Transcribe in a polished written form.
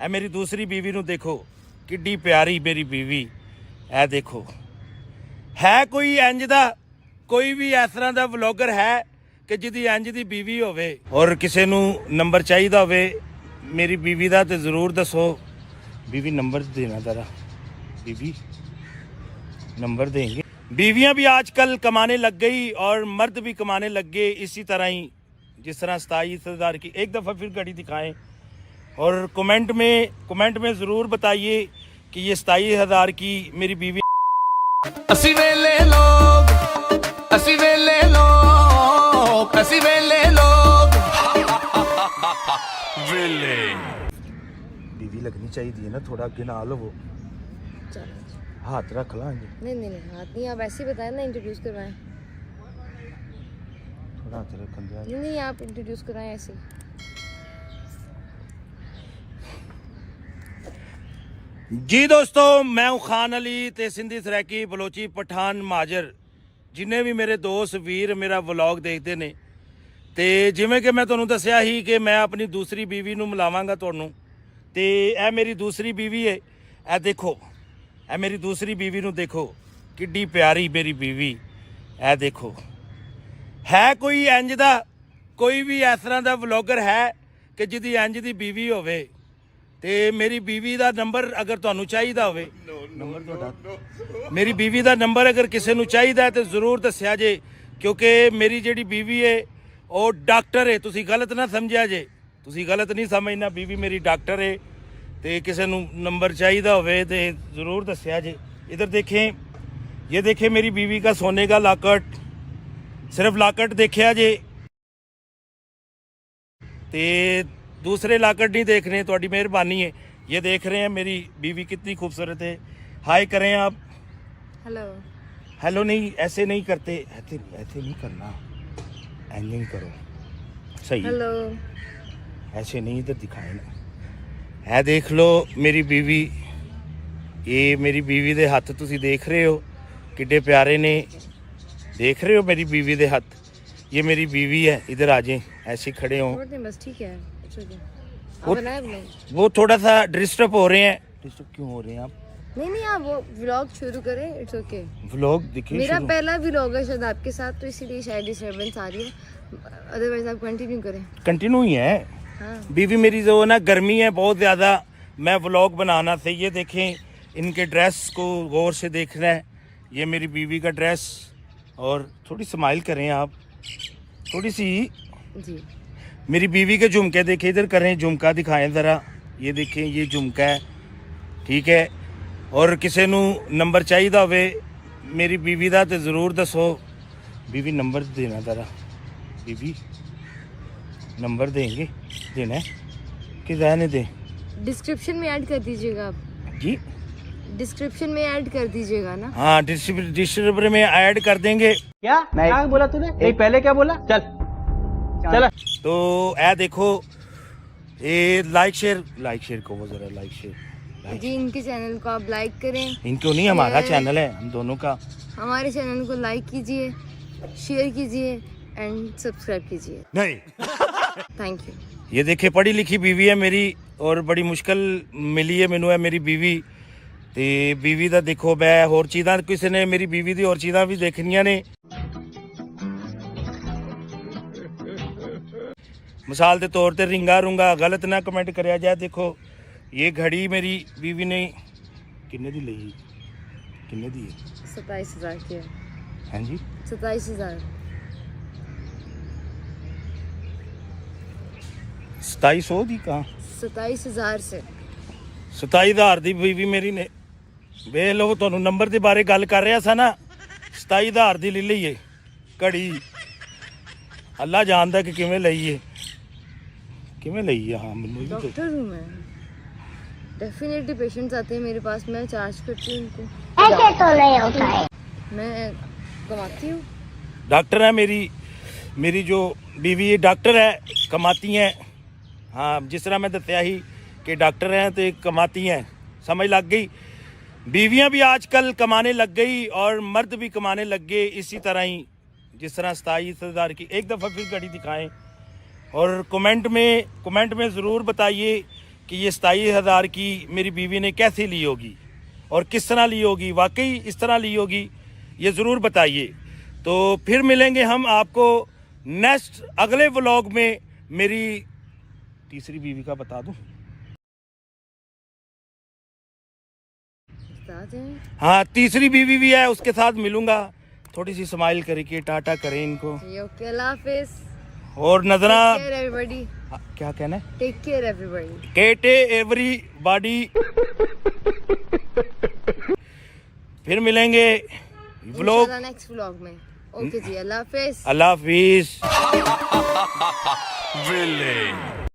ए मेरी दूसरी बीवी नूं देखो किड्डी प्यारी मेरी बीवी। ए देखो है कोई इंज दा कोई भी इस तरह का व्लॉगर है कि जिहदी इंज दी बीवी होवे और किसी नूं नंबर चाहिदा होवे मेरी बीवी दा ते जरूर दसो। बीवी नंबर देना जरा, बीवी नंबर देंगे। बीवियां भी आजकल कमाने लग गई और मर्द भी कमाने लग गए इसी तरह ही, जिस तरह 27,000 की। एक दफ़ा फिर घड़ी दिखाएं और कमेंट में ज़रूर बताइए कि ये 27,000 की मेरी बीवी। असी वेले लोग, असी वेले लोग, असी वेले लोग वेले बीवी लगनी चाहिए ना, थोड़ा अगे ना लो, वो हाथ रख ला। नहीं नहीं नहीं हाथ नहीं, आप ऐसे ही बताएं ना, इंट्रोड्यूस करवाएं। थोड़ा हाथ रख दिया। नहीं नहीं आप इंट्रोड्यूस कराएं ऐसे ही। जी दोस्तों, मैं हूं खान अली ते सिंधी सराकी बलोची पठान महाजर। जिन्हें भी मेरे दोस्त वीर मेरा व्लॉग देखते ने ते जिवें कि मैं तुहानूं दस्सिया ही कि मैं अपनी दूसरी बीवी नूं मिलावांगा तुहानूं, ते ए मेरी दूसरी बीवी है। ए देखो ए मेरी दूसरी बीवी नूं देखो किड्डी प्यारी मेरी बीवी। ए देखो है कोई इंज दा कोई भी इस तरह का व्लॉगर है कि जिहदी इंज दी बीवी होवे ते मेरी बीवी का नंबर अगर तुहानूं चाहिदा होवे, नंबर तुहाडा, मेरी बीवी का नंबर अगर किसी नूं चाहिदा है तो जरूर दस्सिया जे, क्योंकि मेरी जिहड़ी बीवी है वो डॉक्टर है। तुसीं गलत ना समझिया जे, तुसीं गलत नहीं समझना, बीवी मेरी डॉक्टर है तो किसी नूं नंबर चाहिदा होवे तो ज़रूर दस्सिया जे। इधर देखें, ये देखें मेरी बीवी का सोने का लॉकेट, सिर्फ लॉकेट देखिया जे ते दूसरे लॉकेट नहीं देखने, थोड़ी मेहरबानी है। ये देख रहे हैं मेरी बीवी कितनी खूबसूरत है। हाय करें आप। हेलो। हेलो नहीं, ऐसे नहीं करते, ऐसे नहीं करना, ऐसे नहीं करो, सही हेलो। ऐसे नहीं, इधर दिखाए ना। है देख लो मेरी बीवी, ये मेरी बीवी दे हत्थ तुसी देख रहे हो किड्डे प्यारे ने, देख रहे हो मेरी बीवी दे हत्थ। ये मेरी बीवी है, इधर आ जाए, ऐसे खड़े हो। बस ठीक है, वो थोड़ा सा डिस्टर्ब हो रहे हैं। डिस्टर्ब क्यों हो रहे हैं आप? नहीं नहीं आप वो व्लॉग शुरू करें, इट्स ओके। व्लॉग देखिए, मेरा पहला व्लॉग है शायद आपके साथ, तो इसीलिए शायद डिस्टर्बेंस आ रही है, अदरवाइज आप कंटिन्यू करें। कंटिन्यू ही है। हाँ। बीवी मेरी जो ना गर्मी है बहुत ज़्यादा, मैं व्लॉग बनाना था। ये देखें इनके ड्रेस को गौर से देखना है, ये मेरी बीवी का ड्रेस। और थोड़ी स्माइल करें आप, थोड़ी सी जी। मेरी बीवी के झुमके देखें, इधर करें, झुमका दिखाएं ज़रा। ये देखें ये झुमका है, ठीक है। और किसी नूं नंबर चाहिदा होवे मेरी बीवी दा तो ज़रूर दसो। बीवी नंबर देना ज़रा, बीवी नंबर देंगे, देना है कि रहने दें? डिस्क्रिप्शन में ऐड कर दीजिएगा आप। जी डिस्क्रिप्शन में ऐड कर दीजिएगा ना। हाँ, डिस्क्रिप्शन में ऐड कर देंगे। क्या बोला तूने? नहीं पहले क्या बोला? चल तो ए देखो ये लाइक शेयर को, वो जरा लाइक शेयर। जी इनके चैनल को आप लाइक करें। इनको नहीं, हमारा चैनल है, हम दोनों का। हमारे चैनल को लाइक कीजिए, शेयर कीजिए एंड सब्सक्राइब कीजिए। नहीं थैंक यू। ये देखिए पढ़ी लिखी बीवी है मेरी और बड़ी मुश्किल मिली है मैनू, है मेरी बीवी। ते बीवी दा देखो, मैं होर चीज़ां किसी ने मेरी बीवी दी होर चीज़ां भी देखनियां ने। मिसाल के तौर पर रिंगा रुंगा गलत ना कमेंट कराया जाए। देखो ये घड़ी मेरी बीवी ने किन्ने दी लई, किन्ने दी है? 27,000 की है। हाँ जी 27,000। 2700 दी कहाँ? 27,000 से। 27,000 दी बीवी मेरी ने। वे लो तुहानू नंबर के बारे गल कर रहा सा ना, 27,000 दी ले लईए घड़ी। अल्लाह जानदा कि किवें लई है, किवें लई है। हाँ मैनू भी डॉक्टर हूँ मैं, डेफिनेटली पेशेंट्स आते हैं मेरे पास, मैं चार्ज करती हूँ उनको। ऐसे तो नहीं होता है। मैं कमाती हूँ। डॉक्टर है मेरी जो बीवी डॉक्टर है, कमाती हैं। हाँ जिस तरह मैं दस्या ही कि डॉक्टर हैं तो कमाती हैं, समझ लग गई। बीवियां भी आजकल कमाने लग गई और मर्द भी कमाने लग गए इसी तरह ही, जिस तरह 27,000 की। एक दफ़ा फिर घड़ी दिखाएं और कमेंट में ज़रूर बताइए कि ये 27,000 की मेरी बीवी ने कैसे ली होगी और किस तरह ली होगी, वाकई इस तरह ली होगी, ये ज़रूर बताइए। तो फिर मिलेंगे हम आपको नेक्स्ट अगले व्लॉग में। मेरी तीसरी बीवी का बता दूं? हाँ, तीसरी बीवी भी है, उसके साथ मिलूंगा। थोड़ी सी स्माइल करके टाटा करें इनको। ओके, अल्लाह हाफिज। और नजरा एवरीबॉडी, क्या कहना है? Take care everybody. केटे एवरीबॉडी। फिर मिलेंगे व्लॉग नेक्स्ट व्लॉग में। ओके जी, अल्लाह हाफिज। अल्लाह हाफिज।